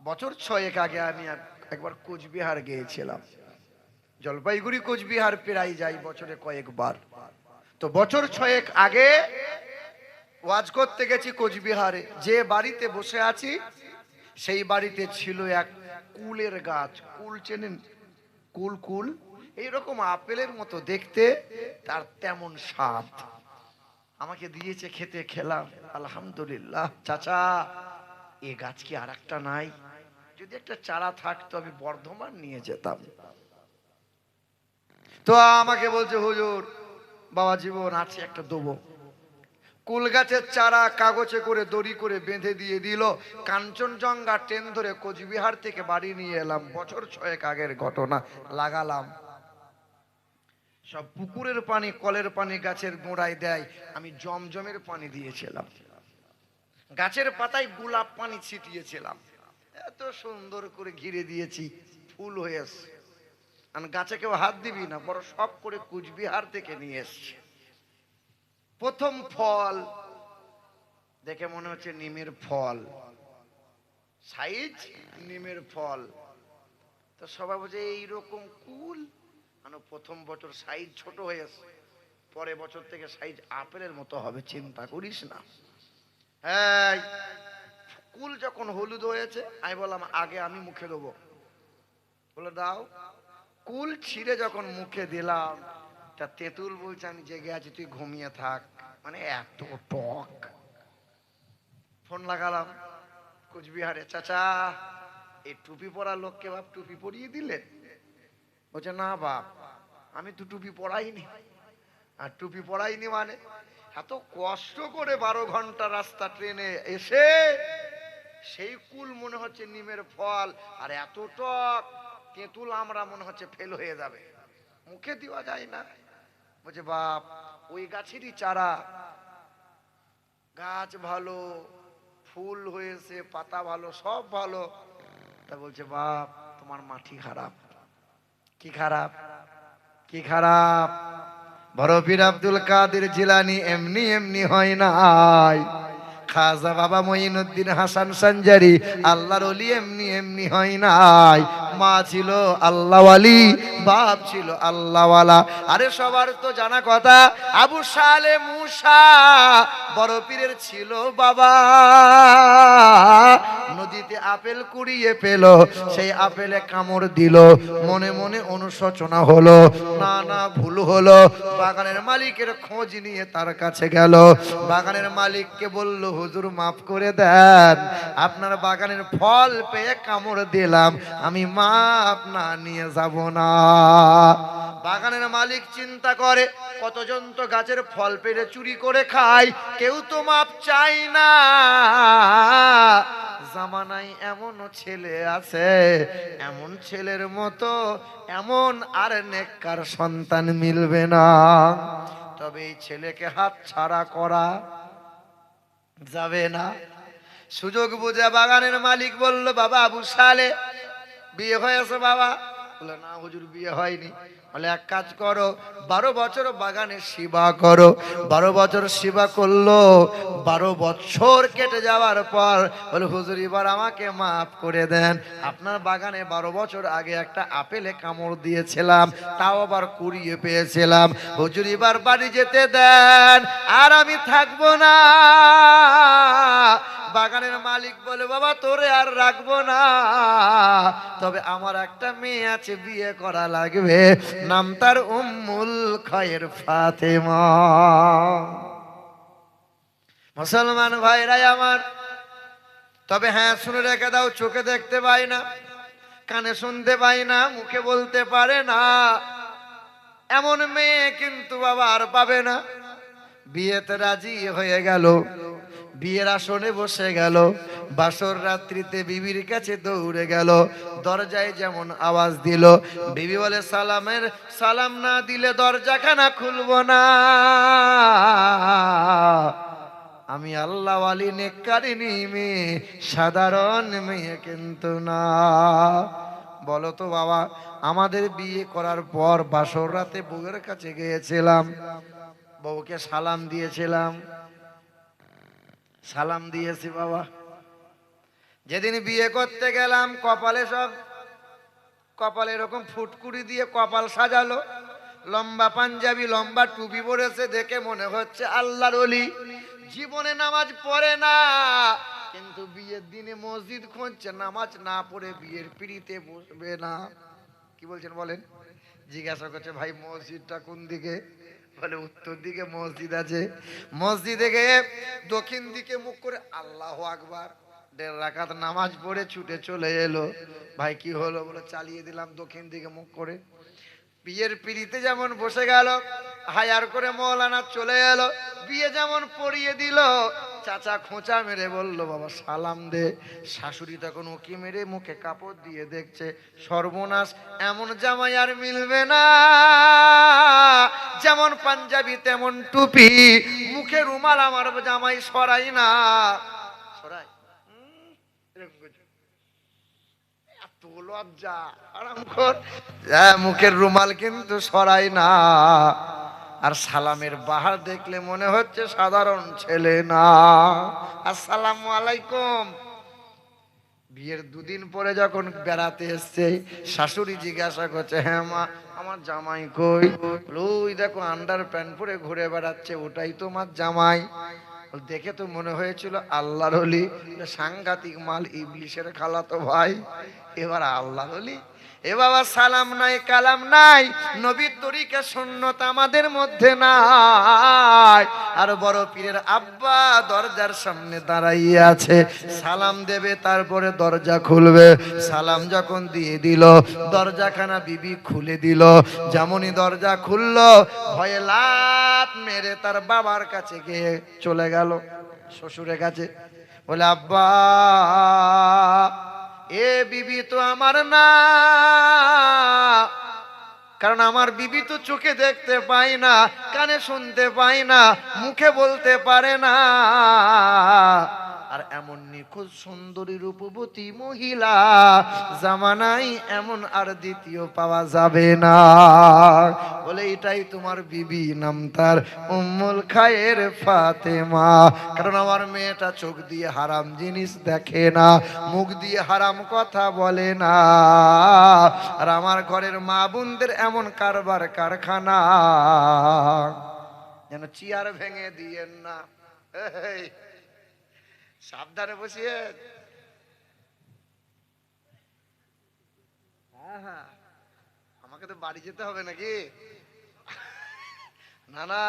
বছর 6 আগে আমি একবার কোচবিহার গিয়েছিলাম। জলপাইগুড়ি কোচবিহার প্রায় যাই বছরে কয়েকবার। তো বছর 6 আগে ওয়াজ করতে গেছি কোচবিহারে। যে বাড়িতে বসে আছি সেই বাড়িতে ছিল এক কুলের গাছ। কুল চেনেন? কুল কুল এইরকম আপেলের মতো দেখতে, তার তেমন স্বাদ। আমাকে দিয়েছে খেতে, খেলাম, আলহামদুলিল্লাহ। চাচা, এ গাছ কি আর একটা নাই? যদি একটা চারা থাকতো আমি বর্ধমান নিয়ে যেতাম। তো আমাকে বলছে, হুজুর বাবা জীবন আছে, একটা দেবো। কুল গাছের চারা কাগজে করে দড়ি করে বেঁধে দিয়ে দিল। কাঞ্চনজঙ্ঘা ট্রেন ধরে কোচবিহার থেকে বাড়ি নিয়ে এলাম। বছর 6 আগের ঘটনা। লাগালাম। সব পুকুরের পানি, কলের পানি গাছের গোড়ায় দেয়, আমি জমজমের পানি দিয়েছিলাম। গাছের পাতায় গোলাপ পানি ছিটিয়েছিলাম। এত সুন্দর করে ঘিরে দিয়েছি, ফুল হয়েছে। আর গাছে কেউ হাত দিবি না, বড় শখ করে কুচবিহার থেকে নিয়ে এসছে। প্রথম ফল দেখে মনে হচ্ছে নিমের ফল, সাইজ নিমের ফল। তো সবাই বলছে এইরকম কুল। মানে প্রথম বছর সাইজ ছোট হয়েছে, পরের বছর থেকে সাইজ আপেলের মতো হবে, চিন্তা করিস না। হ্যাঁ, কুল যখন হলুদ হয়েছে আমি বললাম আগে আমি মুখে দেবো। বলে দাও। কুল ছিঁড়ে যখন মুখে দিলাম, তা তেঁতুল বলছে আমি জেগে আছি, তুই ঘুমিয়ে থাক। মানে এত টক। ফোন লাগালাম কোচবিহারে, চাচা এই টুপি পরা লোককে বাপ টুপি পরিয়ে দিলেন? বলছে না বাপ, আমি তো টুপি পরাইনি। আর টুপি পরাইনি মানে? এত কষ্ট করে 12 ঘন্টা রাস্তা ট্রেনে এসে সেই কুল মনে হচ্ছে নিমের ফল, আর এত টক। তেঁতুল আমরা মনে হচ্ছে ফেল হয়ে যাবে, মুখে দেওয়া যায় না। বলছে বাপ ওই গাছেরই চারা, গাছ ভালো, ফুল হয়েছে, পাতা ভালো, সব ভালো। তা বলছে বাপ তোমার মাটি খারাপ। কি খারাপ? কি খারাপ? বড় পীর আব্দুল কাদের জিলানী এমনি এমনি হয় নাই। খাজা বাবা মঈনুদ্দিন হাসান সানজারি আল্লাহর ওলি এমনি এমনি হয় নাই। মা ছিল আল্লাহওয়ালি, বাপ ছিল আল্লাহওয়ালা। আরে সবার তো জানা কথা, আবু সালে মুসা বড় পীরের ছিল বাবা। নদীতে আপেল কুড়িয়ে পেল, সেই আপেলে কামড় দিল। মনে মনে অনুশোচনা হলো, না না ভুল হলো। বাগানের মালিকের খোঁজ নিয়ে তার কাছে গেল। বাগানের মালিককে বলল, হুজুর মাফ করে দেন, আপনার বাগানের ফল পেয়ে কামড় দিলাম, আমি মাপ না নিয়ে যাব না। বাগানের মালিক চিন্তা করে, কতজন তো গাছের ফল পেড়ে চুরি করে খায়, কেউ তো মাপ চাই না। জামানায় এমনও ছেলে আছে, এমন ছেলের মতো এমন আর নেককার সন্তান মিলবে না। তবে এই ছেলেকে হাত ছাড়া করা যাবে না। সুযোগ বুঝে বাগানের মালিক বলল, বাবা আবু সালে বিয়ে হয়েছে বাবা? বলে না হুজুর বিয়ে হয়নি। বলে এক কাজ করো, 12 বছর বাগানে সেবা করো। 12 বছর সেবা করলো। 12 বছর কেটে যাওয়ার পর বলে, হুজুর এবার আমাকে মাফ করে দেন, আপনার বাগানে 12 বছর আগে একটা আপেলে কামড় দিয়েছিলাম, তাও আবার কুড়িয়ে পেয়েছিলাম। হুজুর এবার বাড়ি যেতে দেন, আর আমি থাকবো না। বাগানের মালিক বলে, বাবা তোরে আর রাখবো না, তবে আমার একটা মেয়ে আছে, বিয়ে করা লাগবে, নাম তার উম্মুল খায়ের ফাতেমা। মুসলমান ভাইরাই আমার, তবে হ্যাঁ শুনে রেখে দাও, চোখে দেখতে পাই না, কানে শুনতে পাই না, মুখে বলতে পারে না, এমন মেয়ে কিন্তু বাবা আর পাবে না। বিয়েতে রাজি হয়ে গেল, বিয়ের আসনে বসে গেল, বাসর রাত্রিতে বিবির কাছে দৌড়ে গেল। দরজায় যেমন আওয়াজ দিল, বিবি বলে সালাম না দিলে দরজাখানা খুলবো না। আমি আল্লাহওয়ালি নেককারিনী মেয়ে, সাধারণ মেয়ে কিন্তু না। বলো তো বাবা, আমাদের বিয়ে করার পর বাসর রাতে বউয়ের কাছে গিয়েছিলাম, বউকে সালাম দিয়েছিলাম, সালাম দিয়েছি বাবা, যেদিন বিয়ে করতে গেলাম কপালে এরকম ফুটকুড়ি দিয়ে কপাল সাজালো, লম্বা পাঞ্জাবি লম্বা টুপি পরেছে, দেখে মনে হচ্ছে আল্লাহর ওলি। জীবনে নামাজ পড়ে না, কিন্তু বিয়ের দিনে মসজিদ খুঁজছে, নামাজ না পড়ে বিয়ের পিড়িতে বসবে না। কি বলছেন বলেন? জিজ্ঞাসা করছে, ভাই মসজিদটা কোন দিকে? বলে উত্তর দিকে মসজিদ আছে। মসজিদে গিয়ে দক্ষিণ দিকে মুখ করে আল্লাহু আকবার 1.5 রাকাত নামাজ পড়ে ছুটে চলে এলো। ভাই কি হলো? বলে চালিয়ে দিলাম দক্ষিণ দিকে মুখ করে। বিয়ের পিড়িতে যেমন বসে গেল, হায়ার করে মৌলানা চলে এলো, বিয়ে যেমন পড়িয়ে দিল, চাচা খোঁচা মেরে বলল, বাবা সালাম দে। শাশুড়ি তখন উকি মেরে মুখে কাপড় দিয়ে দেখছে, সর্বনাশ, এমন জামাই আর মিলবে না, যেমন পাঞ্জাবি তেমন টুপি, মুখে রুমাল আমার জামাই সরাই না। সরাই? এত লজ্জা, আরামখোর, মুখের রুমাল কিন্তু সরাই না। আর সালামের বাহার দেখলে মনে হচ্ছে সাধারণ ছেলে না। আসসালামু আলাইকুম। বিয়ের 2 দিন পরে যখন বেড়াতে এসছে, শাশুড়ি জিজ্ঞাসা করছে, হ্যাঁ মা, আমার জামাই কই? ওই দেখো আন্ডার প্যান্ট পরে ঘুরে বেড়াচ্ছে, ওটাই তোমার জামাই। দেখে তো মনে হয়েছিল আল্লাহর ওলি, সাংঘাতিক মাল, ইবলিশের খালাতো ভাই, এবার আল্লাহর ওলি। এ বাবা, সালাম নাই কালাম নাই, নবীর তরিকা সুন্নত আমাদের মধ্যে নাই। আর বড় পীরের আব্বা দরজার সামনে দাঁড়াইয়ে আছে, সালাম দেবে তারপরে দরজা খুলবে। সালাম যখন দিয়ে দিল, দরজাখানা বিবি খুলে দিল। যেমনই দরজা খুললো, ভয়ে লাত মেরে তার বাবার কাছে গিয়ে চলে গেল, শ্বশুরের কাছে। বলে, আব্বা, এ বিবি তো আমার না, কারণ আমার বিবি তো চোখে দেখতে পাই না, কানে শুনতে পাই না, মুখে বলতে পারে না। আর এমন নিখুঁত সুন্দরী রূপবতী মহিলা জামানায় এমন আর দ্বিতীয় পাওয়া যাবে না। বলে, এটাই তোমার বিবি, নাম তার উম্মুল খায়ের ফাতেমা। কারণ আমার মেয়েটা চোখ দিয়ে হারাম জিনিস দেখে না, মুখ দিয়ে হারাম কথা বলে না। আর আমার ঘরের মা বোনদের এমন কারবার কারখানা, যেন চেয়ার ভেঙে দিয়েন না। সাবধানে বসিয়ে। হ্যাঁ, আমাকে তো বাড়ি যেতে হবে নাকি? না না,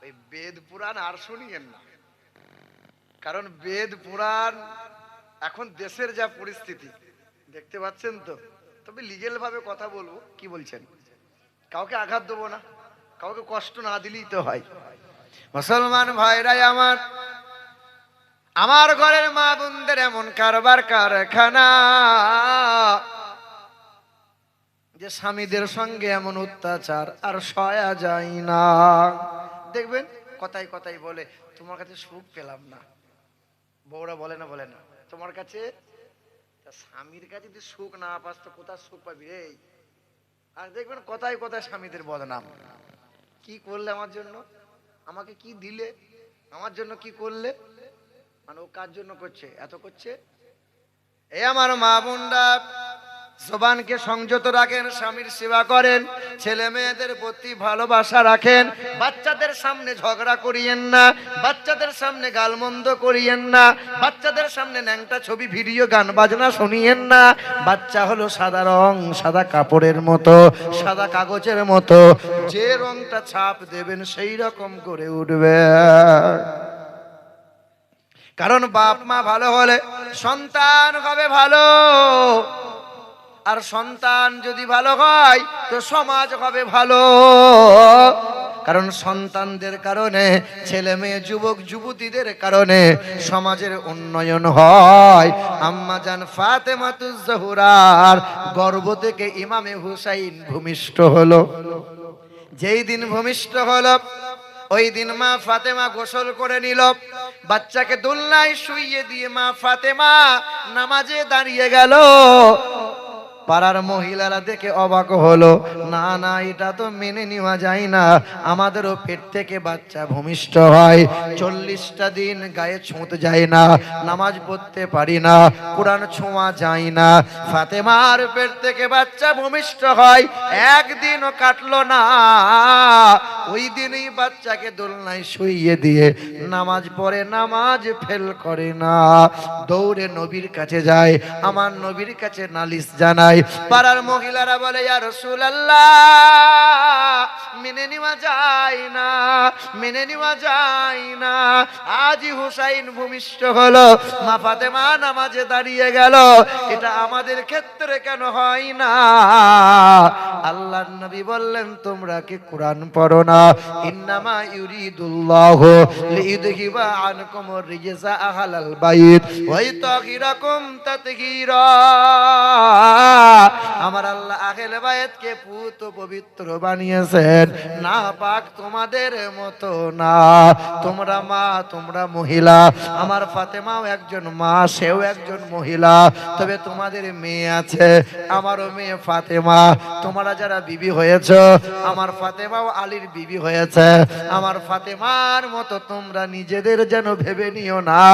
ওই বেদ পুরাণ আর শুনিয়েন না, কারণ বেদ পুরাণ এখন দেশের যা পরিস্থিতি দেখতে পাচ্ছেন তো। তবে লিগেল ভাবে কথা বলবো, কি বলছেন? কাউকে আঘাত দেবো না, কাউকে কষ্ট না দিলেই তো হয়। মুসলমান ভাইরাই আমার ঘরের মা বোনদের এমন কারবার কারখানা, যে স্বামীদের সঙ্গে এমন অত্যাচার আর সয়া যায় না। দেখবেন কথায় কথায় বলে, তোমার কাছে সুখ পেলাম না। বউরা বলে না তোমার কাছে, স্বামীর কাছে যদি সুখ না পাস তো কোথায় সুখ পাবি রে? আর দেখবেন কথায় কথায় স্বামীদের বদনাম। কি করলে আমার জন্য? আমাকে কি দিলে? আমার জন্য কি করলে? মানে ও কার জন্য করছে, এত করছে? এই আমার মা বোনরা জবানকে সংযত রাখেন, স্বামীর সেবা করেন, ছেলে মেয়েদের প্রতি ভালোবাসা রাখেন, বাচ্চাদের সামনে ঝগড়া করিয়েন না, বাচ্চাদের সামনে গালমন্দ করিয়েন না, বাচ্চাদের সামনে ন্যাংটা ছবি ভিডিও গান বাজনা শুনিয়েন না। বাচ্চা হলো সাদা রং, সাদা কাপড়ের মতো, সাদা কাগজের মতো, যে রংটা ছাপ দেবেন সেই রকম করে উঠবে। কারণ বাপ মা ভালো হলে সন্তান হবে ভালো, আর সন্তান যদি ভালো হয় তো সমাজ হবে ভালো। কারণ সন্তানদের কারণে, ছেলে মেয়ে যুবক যুবতীদের কারণে সমাজের উন্নয়ন হয়। আম্মা জান ফাতেমাতুজ জোহরার গর্ভ থেকে ইমামে হুসাইন ভূমিষ্ঠ হলো। যেই দিন ভূমিষ্ঠ হলো, ওই দিন মা ফাতেমা গোসল করে নিল, বাচ্চাকে দোলনায় শুইয়ে দিয়ে মা ফাতেমা নামাজে দাঁড়িয়ে গেল। পাড়ার মহিলারা দেখে অবাক হলো, না না, এটা তো মেনে নেওয়া যায় না, আমাদেরও পেট থেকে বাচ্চা ভূমিষ্ঠ হয়, 40টা দিন গায়ে ছুঁতে যায় না, নামাজ পড়তে পারি না, কোরআন ছোঁয়া যায় না। ফাতেমার পেট থেকে বাচ্চা ভূমিষ্ঠ হয়, একদিনও কাটলো না। ওই দিনই বাচ্চাকে দোলনায় শুইয়ে দিয়ে নামাজ পড়ে, নামাজ ফেল করে না, দৌড়ে নবীর কাছে যায়, আমার নবীর কাছে নালিশ জানায়। পাড়ার মহিলারা বলে, ইয়া রাসূলুল্লাহ, মেনে নেওয়া যায় না, মেনে নেওয়া যায় না, আজই হুসাইন ভূমিষ্ঠ হলো, মা ফাতেমা নামাজে দাঁড়িয়ে গেল, এটা আমাদের ক্ষেত্রে কেন হয় না? আল্লাহর নবী বললেন, তোমরা কি কোরআন পড়ো না? ইন্নামা ইউরিদুল্লাহু লিইউযহিবা আনকুমুর রিজসা আহলাল বাইত ওয়া ইতাহিরাকুম তাতহীরা। আমার আল্লাহ আহলে বাইতকে পুত পবিত্র বানিয়েছেন, না পাক তোমাদের মতো না। তোমরা মা, তোমরা মহিলা, আমার ফাতেমাও একজন মা, সেও একজন মহিলা, তবে তোমাদের মেয়ে আছে, আমারও মেয়ে ফাতেমা। তোমরা যারা বিবি হয়েছ, আমার ফাতেমাও আলীর বিবি হয়েছে, আমার ফাতেমার মতো তোমরা নিজেদের যেন ভেবে নিও না।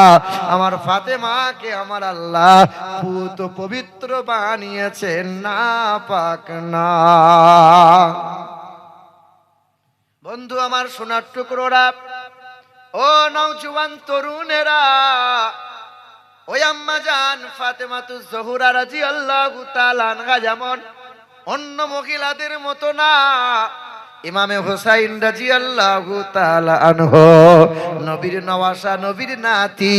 আমার ফাতেমাকে আমার আল্লাহ পুত পবিত্র বানিয়েছেন, না পাক না। বন্ধু আমার, সোনার টুকরোরা, ও নওজোয়ান তরুণেরা, ওই আম্মা জান ফাতেমাতুজ জোহরা রাদিয়াল্লাহু তাআলা আনহা যেমন অন্য মহিলাদের মতো না, ইমামে হুসাইন রাদিয়াল্লাহু তাআলা আনহু নবীর নওয়াসা, নবীর নাতি,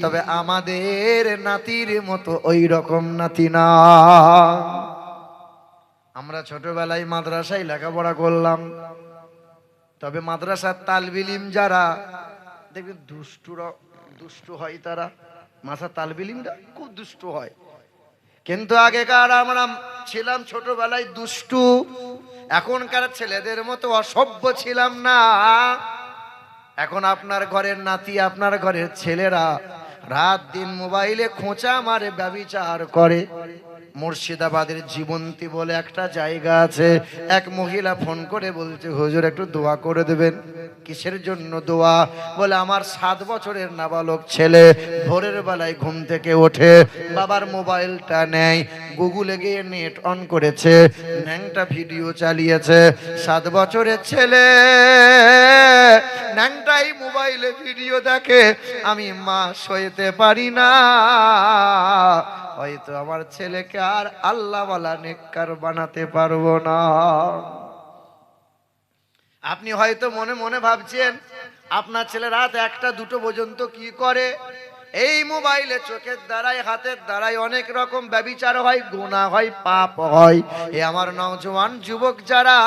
তবে আমাদের নাতির মতো ওই রকম নাতি না। আমরা ছোটবেলায় মাদ্রাসায় লেখাপড়া করলাম, তবে মাদ্রাসার তালবে ইলম যারা দেখবেন দুষ্টু হয়, তারা মাদ্রাসার তালবে ইলমরা খুব দুষ্টু হয়। কিন্তু আগেকার আমরা ছিলাম ছোটবেলায় দুষ্টু, এখনকার ছেলেদের মতো অসভ্য ছিলাম না। এখন আপনার ঘরের নাতি, আপনার ঘরের ছেলেরা রাত দিন মোবাইলে খোঁচা মারে, ব্যভিচার করে। মুর্শিদাবাদের জীবন্তী বলে একটা জায়গা আছে, এক মহিলা ফোন করে বলছে, হুজুর একটু দোয়া করে দেবেন। কিসের জন্য দোয়া? বলে আমার 7 বছরের নাবালক ছেলে ভোরের বেলায় ঘুম থেকে ওঠে, বাবার মোবাইলটা নেয়, গুগলে গিয়ে নেট অন করেছে, ন্যাংটা ভিডিও চালিয়েছে। 7 বছরের ছেলে ন্যাংটাই মোবাইলে ভিডিও দেখে, আমি মা সইতে পারি না, হয়তো আমার ছেলেকে আর আল্লাহওয়ালা নেককার বানাতে পারবো না। আপনি হয়তো মনে মনে ভাবছেন, আপনার ছেলে রাত 1টা 2টো পর্যন্ত কি করে? এই মোবাইলে চোখের দ্বারাই, হাতের দ্বারাই অনেক রকম ব্যভিচার হয়, গুনাহ হয়, পাপ হয়। এ আমার নওজোয়ান যুবক যারা,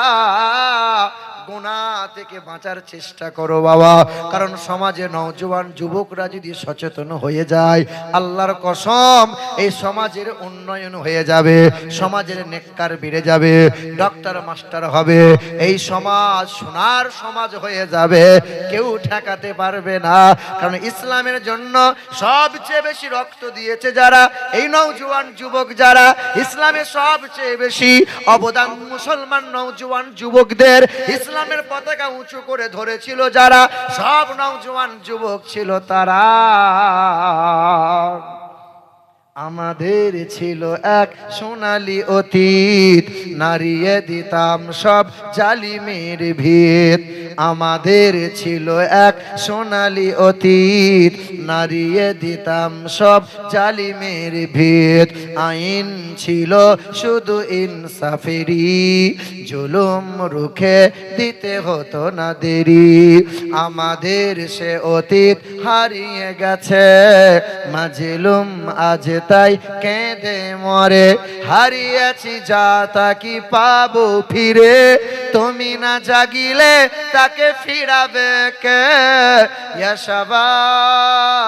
গুনাহ থেকে বাঁচার চেষ্টা করো বাবা, কারণ সমাজে নওজোয়ান যুবকরা যদি সচেতন হয়ে যায়, আল্লাহর কসম এই সমাজের উন্নয়ন হয়ে যাবে, সমাজের নেককার বেড়ে যাবে, ডক্টর মাস্টার হবে, এই সমাজ সোনার সমাজ হয়ে যাবে, কেউ ঠেকাতে পারবে না। কারণ ইসলামের জন্য সবচেয়ে বেশি রক্ত দিয়েছে যারা, এই নওজোয়ান যুবক যারা, ইসলামে সবচেয়ে বেশি অবদান মুসলমান নওজোয়ান যুবকদের, ইসলামের পতাকা উঁচু করে ধরেছিল যারা, সব নওজোয়ান যুবক ছিল তারা। আমাদের ছিল এক সোনালী অতীত, নাড়িয়ে দিতাম সব জালিমের ভিত। আমাদের ছিল এক সোনালী অতীত, নাড়িয়ে দিতাম সব জালিমের ভিত। আইন ছিল শুধু ইনসাফেরই, জুলুম রুখে দিতে হতো না দেরি। আমাদের সে অতীত হারিয়ে গেছে, মাজলুম আজ তাই কেঁদে মরে। হারিয়েছি যা তা কি পাবো ফিরে, তুমি না জাগিলে তাকে ফিরাবে কে? ইয়া শাবাব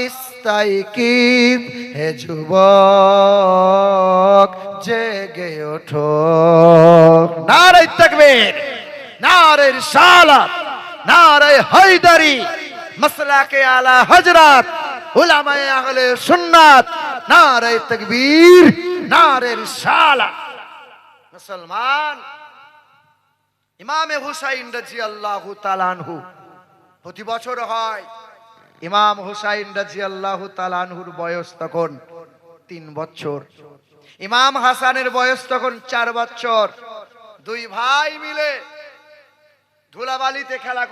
ইস্তাইকিব, হে যুবক জেগে ওঠো। নারে তাকবীর, নারে রিসালাত, নারে হায়দারি, মাসলাকে আলা হযরত উলামায়ে আহলে সুন্নাত, নারে তাকবীর, নারে রিসালা। মুসলমান, ইমামে হুসাইন রাদিয়াল্লাহু তাআলা আনহু প্রতি বছর হয়। ইমাম হুসাইন রাদিয়াল্লাহু তাআলা আনহুর বয়স তখন 3 বছর, ইমাম হাসানের বয়স তখন 4 বছর। দুই ভাই মিলে ধুলাবালিতে খেলা